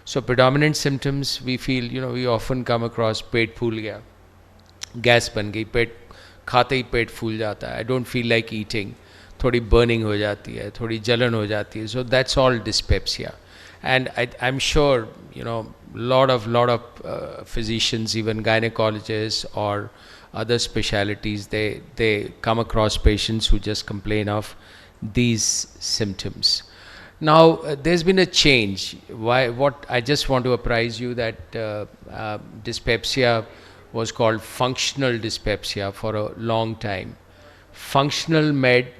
So predominant symptoms, we feel, we often come across पेट फूल गया, gas बन गई, पेट खाते ही पेट फूल जाता है, I don't feel like eating, थोड़ी burning हो जाती है, थोड़ी जलन हो जाती है. So that's all dyspepsia. And I'm sure, lot of physicians, even gynecologists or other specialities, they come across patients who just complain of these symptoms. Now, there's been a change. What I just want to apprise you that dyspepsia was called functional dyspepsia for a long time. Functional made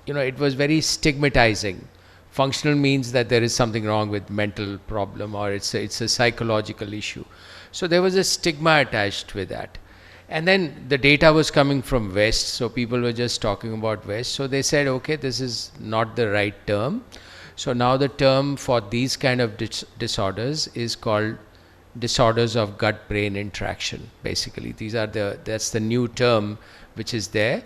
it was very stigmatizing. Functional means that there is something wrong with mental problem, or it's a psychological issue. So there was a stigma attached with that. And then the data was coming from West, so people were just talking about West. So they said, okay, this is not the right term. So now the term for these kind of disorders is called disorders of gut-brain interaction. Basically, that's the new term which is there.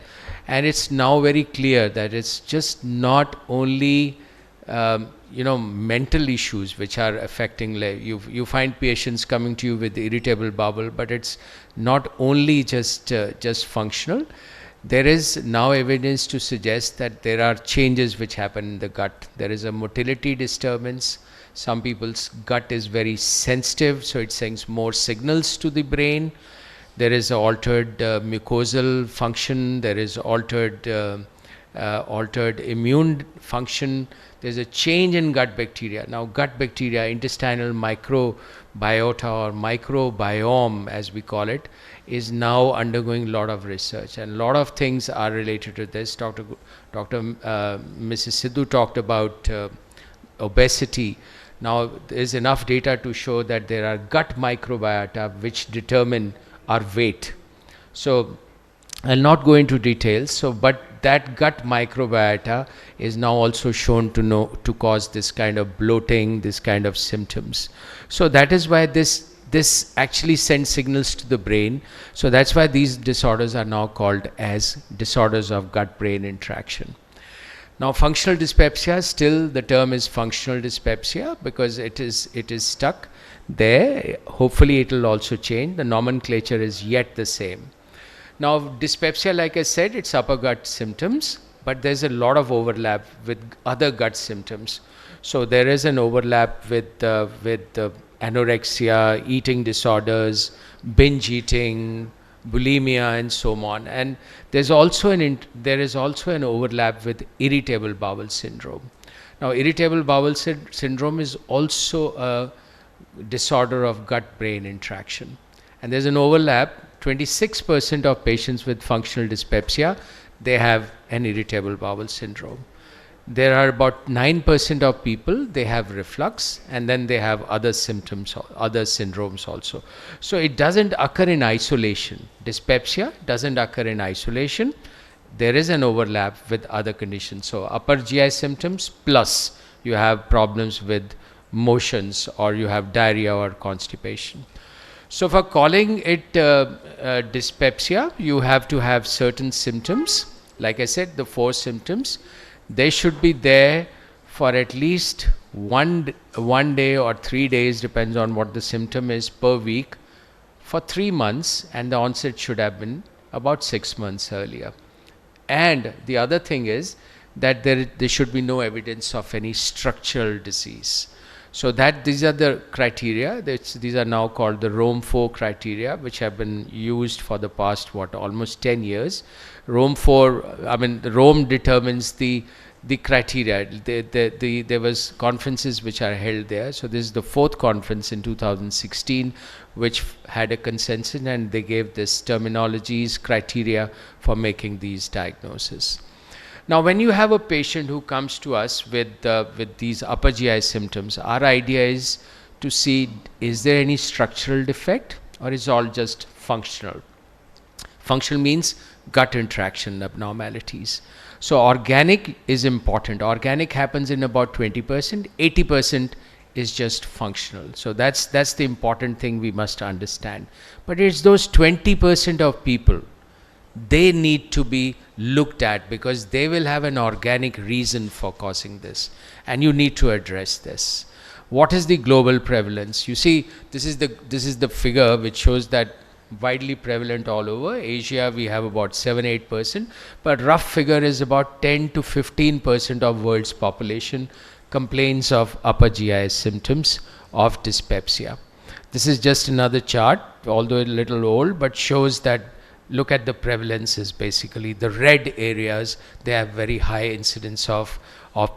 And it's now very clear that it's just not only mental issues which are affecting, you find patients coming to you with irritable bowel, but it's not only just functional. There is now evidence to suggest that there are changes which happen in the gut. There is a motility disturbance. Some people's gut is very sensitive, so it sends more signals to the brain. There is altered mucosal function. There is altered immune function. There's a change in gut bacteria. Now, gut bacteria, intestinal microbiota or microbiome as we call it, is now undergoing a lot of research, and a lot of things are related to this. Mrs. Sidhu talked about obesity. Now, there's enough data to show that there are gut microbiota which determine our weight. So, I'll not go into details. But that gut microbiota is now also shown to cause this kind of bloating, this kind of symptoms. So that is why this actually sends signals to the brain. So that's why these disorders are now called as disorders of gut-brain interaction. Now, functional dyspepsia, still the term is functional dyspepsia because it is stuck there. Hopefully it will also change. The nomenclature is yet the same. Now, dyspepsia, like I said, it's upper gut symptoms, but there's a lot of overlap with other gut symptoms. So there is an overlap with anorexia, eating disorders, binge eating, bulimia, and so on. And there is also an overlap with irritable bowel syndrome. Now, irritable bowel syndrome is also a disorder of gut-brain interaction, and there's an overlap. 26% of patients with functional dyspepsia, they have an irritable bowel syndrome. There are about 9% of people, they have reflux, and then they have other symptoms, other syndromes also. So it doesn't occur in isolation. Dyspepsia doesn't occur in isolation. There is an overlap with other conditions. So upper GI symptoms plus you have problems with motions, or you have diarrhea or constipation. So for calling it dyspepsia, you have to have certain symptoms. Like I said, the 4 symptoms, they should be there for at least one day or 3 days, depends on what the symptom is, per week, for 3 months, and the onset should have been about 6 months earlier. And the other thing is that there should be no evidence of any structural disease. So that these are the criteria. These are now called the Rome 4 criteria, which have been used for the past almost 10 years. Rome 4, Rome determines the criteria. There was conferences which are held there. So this is the 4th conference in 2016, which had a consensus, and they gave this terminologies, criteria for making these diagnoses. Now, when you have a patient who comes to us with these upper GI symptoms, our idea is to see, is there any structural defect, or is all just functional? Functional means gut interaction abnormalities. So organic is important. Organic happens in about 20%, 80% is just functional. So that's the important thing we must understand. But it's those 20% of people, they need to be looked at, because they will have an organic reason for causing this, and you need to address this. What is the global prevalence? You see, this is the figure which shows that widely prevalent all over. Asia, we have about 7-8%, but rough figure is about 10 to 15% of world's population complains of upper GI symptoms of dyspepsia. This is just another chart, although a little old, but shows that look at the prevalences. Basically the red areas, they have very high incidence of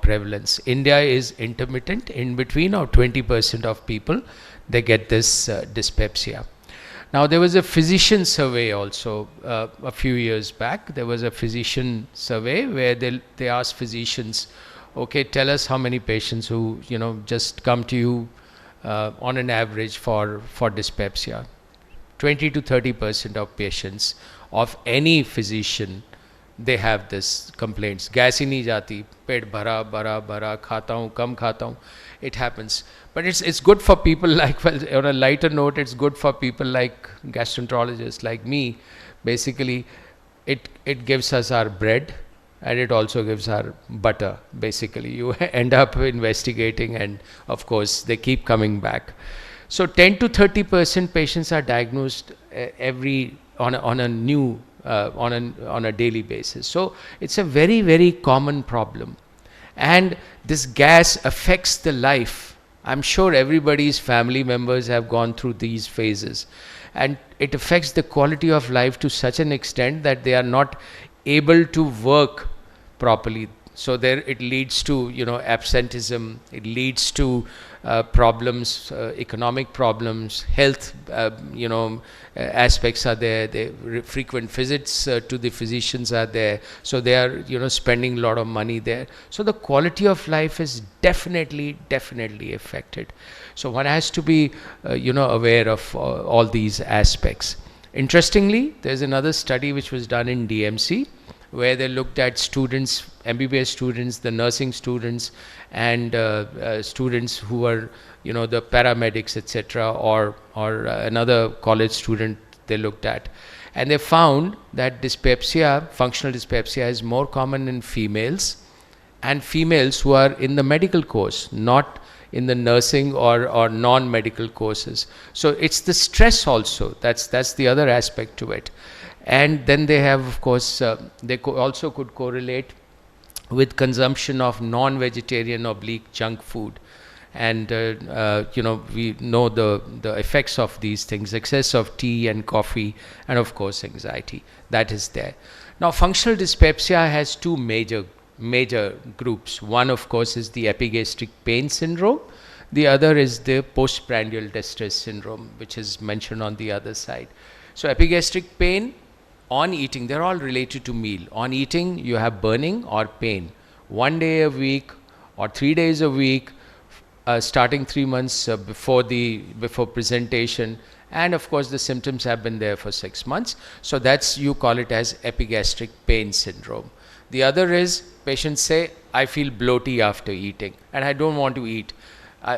prevalence. India is intermittent, in between, or 20% of people, they get this dyspepsia. Now there was a physician survey also a few years back. There was a physician survey where they asked physicians, okay, tell us how many patients who just come to you on an average for dyspepsia. 20 to 30% of patients of any physician, they have this complaints. Gas hi nahi jati, pet bhara khata hu, kam khata hu. It happens, but it's good for people like, well, on a lighter note, it's good for people like gastroenterologists like me. Basically, it gives us our bread, and it also gives our butter. Basically, you end up investigating, and of course they keep coming back. So 10 to 30% patients are diagnosed on a daily basis. So it's a very, very common problem, and this gas affects the life. I'm sure everybody's family members have gone through these phases, and it affects the quality of life to such an extent that they are not able to work properly. So there it leads to absenteeism, it leads to problems, economic problems, health aspects are there, frequent visits to the physicians are there, so they are spending a lot of money there. So the quality of life is definitely affected. So one has to be aware of all these aspects. Interestingly, there's another study which was done in DMC, where they looked at students, MBBS students, the nursing students, and students who were, the paramedics, etc., or another college student they looked at. And they found that dyspepsia, functional dyspepsia, is more common in females, and females who are in the medical course, not in the nursing or non-medical courses. So it's the stress also, that's the other aspect to it. And then they have, of course, they also could correlate with consumption of non-vegetarian oblique junk food. And we know the effects of these things, excess of tea and coffee, and of course anxiety, that is there. Now functional dyspepsia has two major groups. One, of course, is the epigastric pain syndrome. The other is the postprandial distress syndrome, which is mentioned on the other side. So epigastric pain, on eating, they're all related to meal. On eating, you have burning or pain 1 day a week or 3 days a week, starting 3 months before presentation, and of course the symptoms have been there for 6 months. So that's, you call it as epigastric pain syndrome. The other is, patients say, I feel bloaty after eating and I don't want to eat.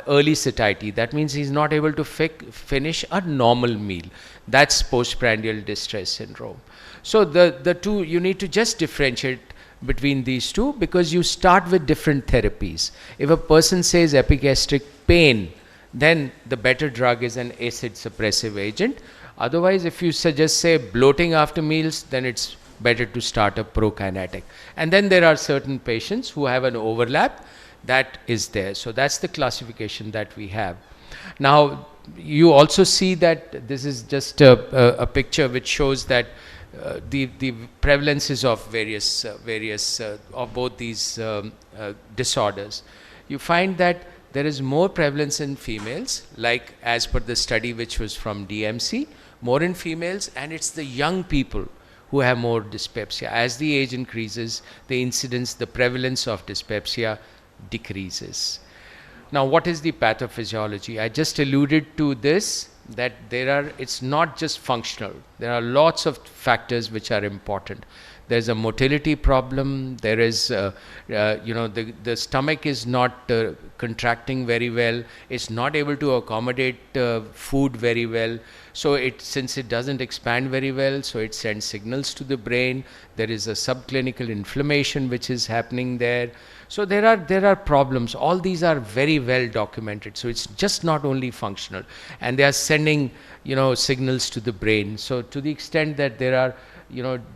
Early satiety, that means he's not able to finish a normal meal. That's postprandial distress syndrome. So the two, you need to just differentiate between these two, because you start with different therapies. If a person says epigastric pain, then the better drug is an acid suppressive agent. Otherwise, if you suggest, say, bloating after meals, then it's better to start a prokinetic. And then there are certain patients who have an overlap that is there. So that's the classification that we have. Now you also see that this is just a picture which shows that the prevalences of various of both these disorders. You find that there is more prevalence in females, like as per the study which was from DMC, more in females, and it's the young people who have more dyspepsia. As the age increases, the incidence, the prevalence of dyspepsia decreases. Now, what is the pathophysiology? I just alluded to this, that it's not just functional. There are lots of factors which are important. there's a motility problem, there is, the stomach is not contracting very well, it's not able to accommodate food very well. So since it doesn't expand very well, so it sends signals to the brain. There is a subclinical inflammation which is happening there. So there are problems. All these are very well documented. So it's just not only functional, and they are sending signals to the brain. So to the extent that there are,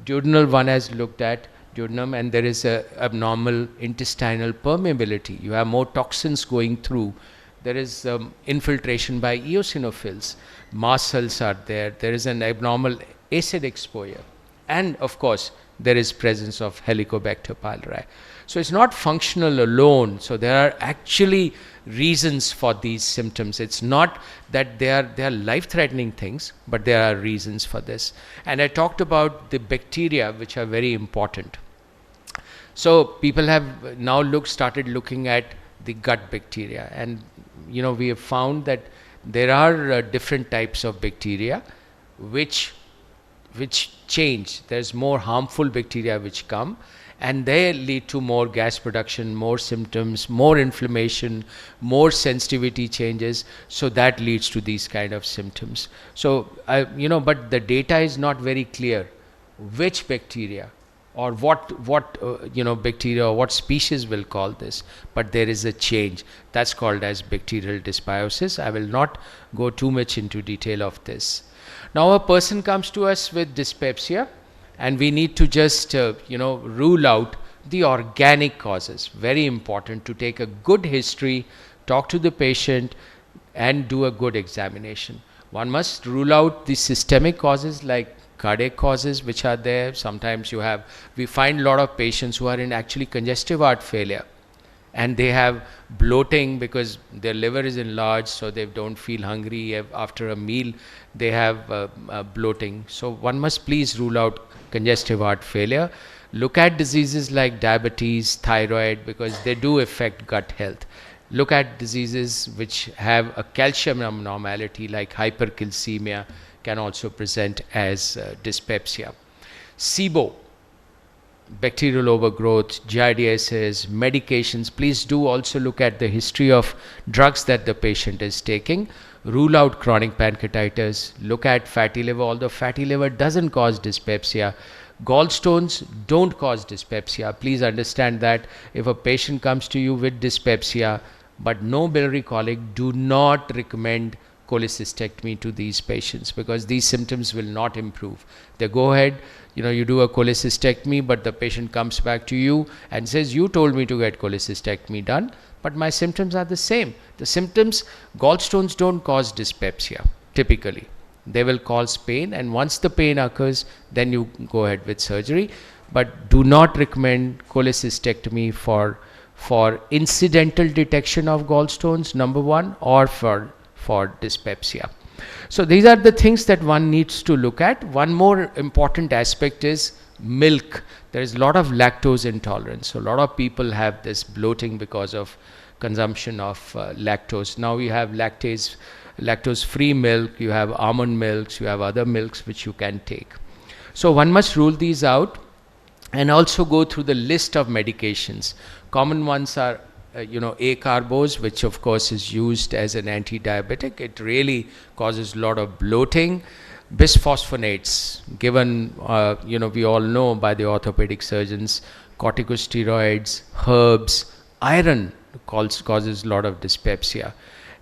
duodenal, one has looked at duodenum, and there is a abnormal intestinal permeability. You have more toxins going through. There is infiltration by eosinophils. Mast cells are there. There is an abnormal acid exposure. And of course, there is presence of Helicobacter pylori. So it's not functional alone. So there are actually reasons for these symptoms. It's not that they are life-threatening things, but there are reasons for this. And I talked about the bacteria, which are very important. So people have now started looking at the gut bacteria, and we have found that there are different types of bacteria which change. There's more harmful bacteria which come, and they lead to more gas production, more symptoms, more inflammation, more sensitivity changes. So that leads to these kind of symptoms. So but the data is not very clear which bacteria or what bacteria or what species will call this, but there is a change that's called as bacterial dysbiosis. I will not go too much into detail of this. Now a person comes to us with dyspepsia, and we need to just rule out the organic causes. Very important to take a good history, talk to the patient, and do a good examination. One must rule out the systemic causes like cardiac causes which are there. Sometimes we find a lot of patients who are in actually congestive heart failure, and they have bloating because their liver is enlarged, so they don't feel hungry after a meal. They have bloating. So one must please rule out congestive heart failure. Look at diseases like diabetes, thyroid, because they do affect gut health. Look at diseases which have a calcium abnormality like hypercalcemia, can also present as dyspepsia. SIBO, bacterial overgrowth, giardiasis, medications. Please do also look at the history of drugs that the patient is taking. Rule out chronic pancreatitis. Look at fatty liver, although fatty liver doesn't cause dyspepsia. Gallstones don't cause dyspepsia. Please understand that if a patient comes to you with dyspepsia but no biliary colic, do not recommend cholecystectomy to these patients, because these symptoms will not improve. They go ahead, you do a cholecystectomy, but the patient comes back to you and says, you told me to get cholecystectomy done, but my symptoms are the same. The symptoms, gallstones don't cause dyspepsia typically. They will cause pain, and once the pain occurs, then you go ahead with surgery. But do not recommend cholecystectomy for incidental detection of gallstones, number one, or for dyspepsia. So these are the things that one needs to look at. One more important aspect is milk. There is a lot of lactose intolerance. So a lot of people have this bloating because of consumption of lactose. Now you have lactose-free milk, you have almond milks, you have other milks which you can take. So one must rule these out and also go through the list of medications. Common ones are acarbose, which of course is used as an anti-diabetic. It really causes a lot of bloating. Bisphosphonates, given we all know by the orthopedic surgeons, corticosteroids, herbs, iron causes a lot of dyspepsia,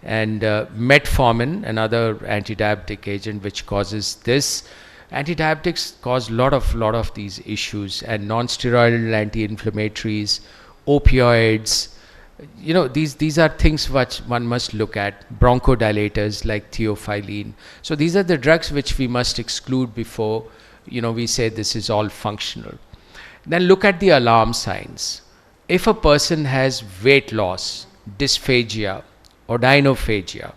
and metformin, another anti-diabetic agent which causes this. Anti-diabetics cause a lot of these issues, and non-steroidal anti-inflammatories, opioids. These are things which one must look at. Bronchodilators like theophylline. So these are the drugs which we must exclude before we say this is all functional. Then look at the alarm signs. If a person has weight loss, dysphagia, odynophagia,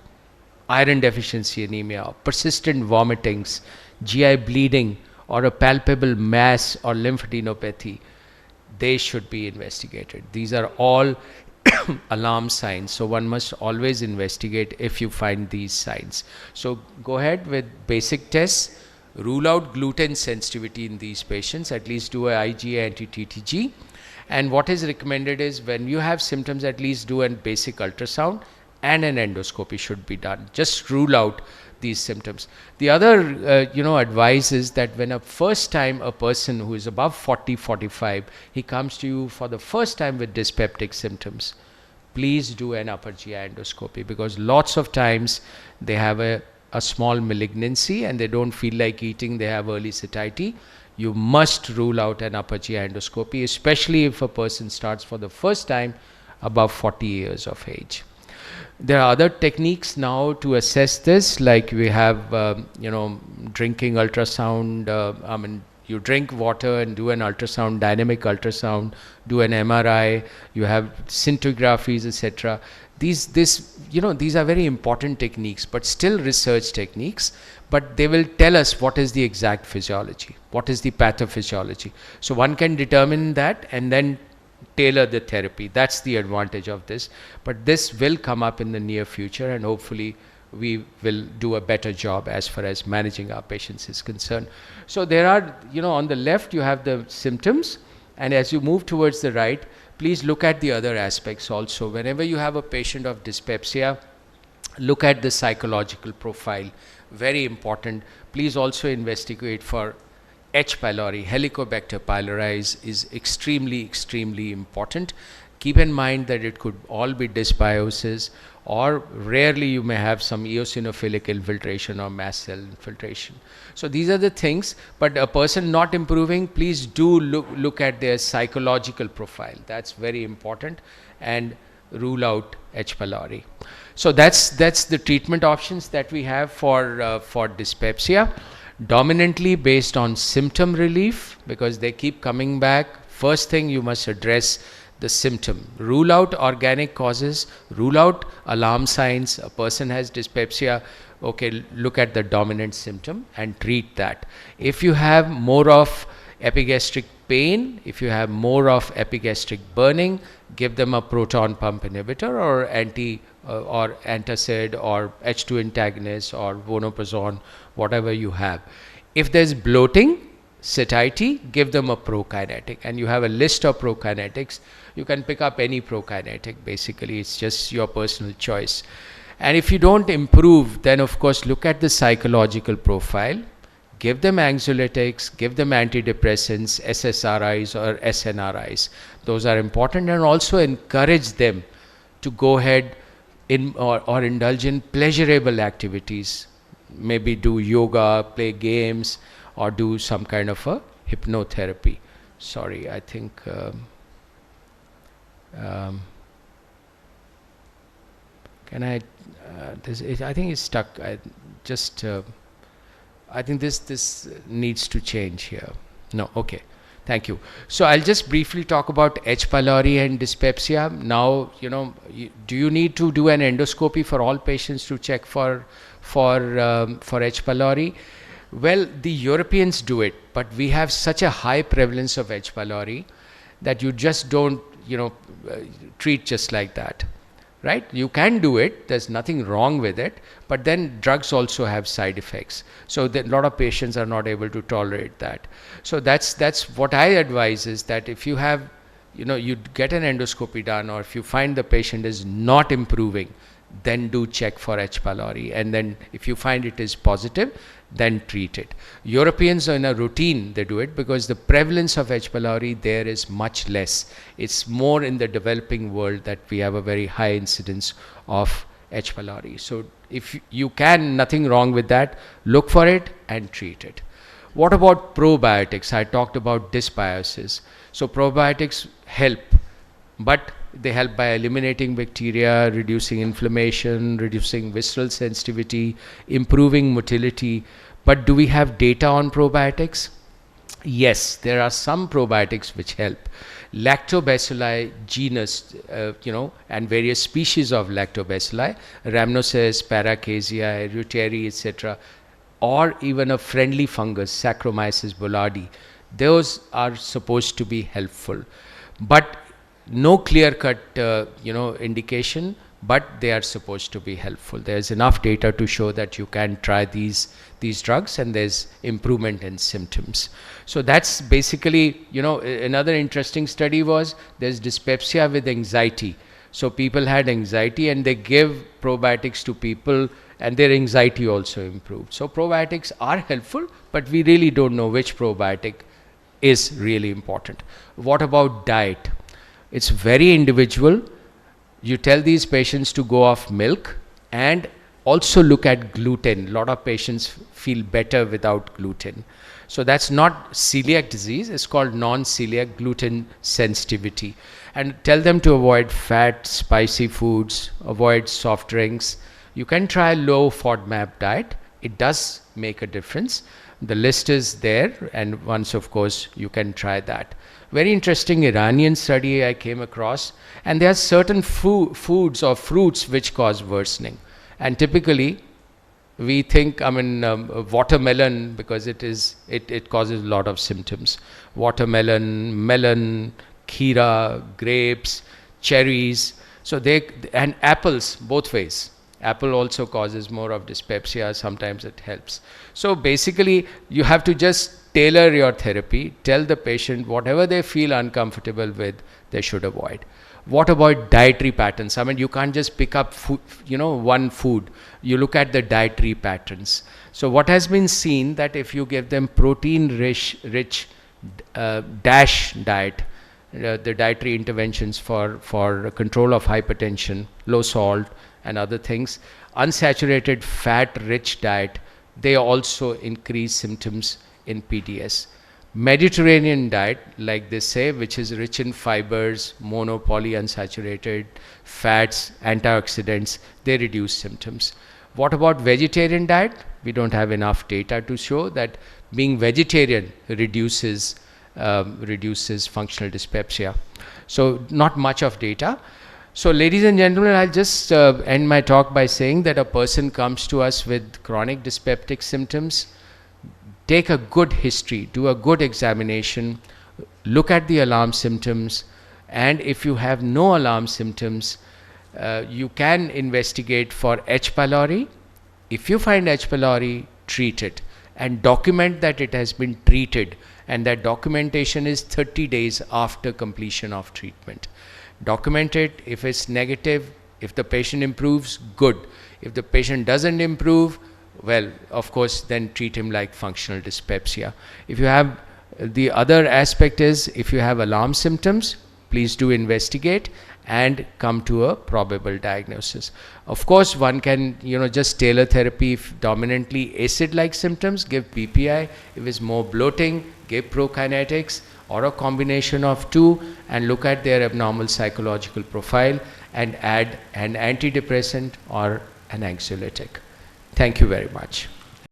iron deficiency anemia, persistent vomitings, GI bleeding, or a palpable mass or lymphadenopathy, they should be investigated. These are all alarm signs, so one must always investigate if you find these signs. So go ahead with basic tests, rule out gluten sensitivity in these patients, at least do a IgA anti-TTG. And what is recommended is when you have symptoms, at least do a basic ultrasound and an endoscopy should be done. Just rule out these symptoms. The other, advice is that when a first time a person who is above 40, 45, he comes to you for the first time with dyspeptic symptoms, please do an upper GI endoscopy, because lots of times they have a small malignancy and they don't feel like eating, they have early satiety. You must rule out an upper GI endoscopy, especially if a person starts for the first time above 40 years of age. There are other techniques now to assess this, like we have, drinking ultrasound. You drink water and do an ultrasound, dynamic ultrasound, do an MRI, you have scintigraphies, etc. These are very important techniques, but still research techniques, but they will tell us what is the exact physiology, what is the pathophysiology. So one can determine that and then tailor the therapy. That's the advantage of this. But this will come up in the near future, and hopefully we will do a better job as far as managing our patients is concerned. So there are, on the left you have the symptoms, and as you move towards the right, please look at the other aspects also. Whenever you have a patient of dyspepsia, look at the psychological profile. Very important. Please also investigate for H. pylori. Helicobacter pylori is extremely, extremely important. Keep in mind that it could all be dysbiosis, or rarely you may have some eosinophilic infiltration or mast cell infiltration. So these are the things, but a person not improving, please do look at their psychological profile. That's very important, and rule out H. pylori. So that's the treatment options that we have for dyspepsia, dominantly based on symptom relief, because they keep coming back. First thing, you must address the symptom. Rule out organic causes, rule out alarm signs. A person has dyspepsia, okay, look at the dominant symptom and treat that. If you have more of epigastric pain, if you have more of epigastric burning, give them a proton pump inhibitor or antacid or H2 antagonist or vonoprazan, whatever you have. If there's bloating, satiety, give them a prokinetic, and you have a list of prokinetics. You can pick up any prokinetic, basically, it's just your personal choice. And if you don't improve, then of course look at the psychological profile, give them anxiolytics, give them antidepressants, SSRIs or SNRIs. Those are important, and also encourage them to go ahead or indulge in pleasurable activities. Maybe do yoga, play games, or do some kind of a hypnotherapy. Sorry, I think can I? I think it's stuck. I think this needs to change here. No, okay. Thank you. So I'll just briefly talk about H. pylori and dyspepsia. Now, do you need to do an endoscopy for all patients to check for H. pylori? Well, the Europeans do it, but we have such a high prevalence of H. pylori that you just don't, treat just like that, right? You can do it, there's nothing wrong with it, but then drugs also have side effects. So a lot of patients are not able to tolerate that. So that's what I advise, is that if you have, you get an endoscopy done, or if you find the patient is not improving, then do check for H. pylori, and then if you find it is positive, then treat it. Europeans, in a routine, they do it because the prevalence of H. pylori there is much less. It's more in the developing world that we have a very high incidence of H. pylori. So if you can, nothing wrong with that, look for it and treat it. What about probiotics? I talked about dysbiosis. So probiotics help, but they help by eliminating bacteria, reducing inflammation, reducing visceral sensitivity, improving motility. But do we have data on probiotics? Yes, there are some probiotics which help. Lactobacilli genus, and various species of lactobacilli, Rhamnosus, Paracasea, Reuteri, etc., or even a friendly fungus, Saccharomyces boulardii, those are supposed to be helpful. But no clear-cut, indication, but they are supposed to be helpful. There's enough data to show that you can try these drugs and there's improvement in symptoms. So that's basically, another interesting study was there's dyspepsia with anxiety. So people had anxiety and they give probiotics to people and their anxiety also improved. So probiotics are helpful, but we really don't know which probiotic is really important. What about diet? It's very individual. You tell these patients to go off milk and also look at gluten. A lot of patients feel better without gluten. So that's not celiac disease, it's called non-celiac gluten sensitivity. And tell them to avoid fat, spicy foods, avoid soft drinks. You can try low FODMAP diet. It does make a difference. The list is there, and once, of course, you can try that. Very interesting Iranian study I came across, and there are certain foods or fruits which cause worsening. And typically, we think, watermelon, because it causes a lot of symptoms. Watermelon, melon, kheera, grapes, cherries. So and apples, both ways. Apple also causes more of dyspepsia. Sometimes it helps. So basically, you have to just tailor your therapy. Tell the patient whatever they feel uncomfortable with, they should avoid. What about dietary patterns? You can't just pick up one food. You look at the dietary patterns. So what has been seen that if you give them protein-rich DASH diet, the dietary interventions for control of hypertension, low salt and other things, unsaturated fat-rich diet, they also increase symptoms in PDS. Mediterranean diet, like they say, which is rich in fibers, mono-polyunsaturated fats, antioxidants, they reduce symptoms. What about vegetarian diet? We don't have enough data to show that being vegetarian reduces functional dyspepsia. So not much of data. So ladies and gentlemen, I'll just end my talk by saying that a person comes to us with chronic dyspeptic symptoms. Take a good history, do a good examination, look at the alarm symptoms, and if you have no alarm symptoms, you can investigate for H. pylori. If you find H. pylori, treat it and document that it has been treated, and that documentation is 30 days after completion of treatment. Document it. If it's negative, if the patient improves, good. If the patient doesn't improve, well, of course, then treat him like functional dyspepsia. If you have, the other aspect is, if you have alarm symptoms, please do investigate and come to a probable diagnosis. Of course, one can, just tailor therapy. If dominantly acid-like symptoms, give PPI. If it's more bloating, give prokinetics or a combination of two, and look at their abnormal psychological profile and add an antidepressant or an anxiolytic. Thank you very much.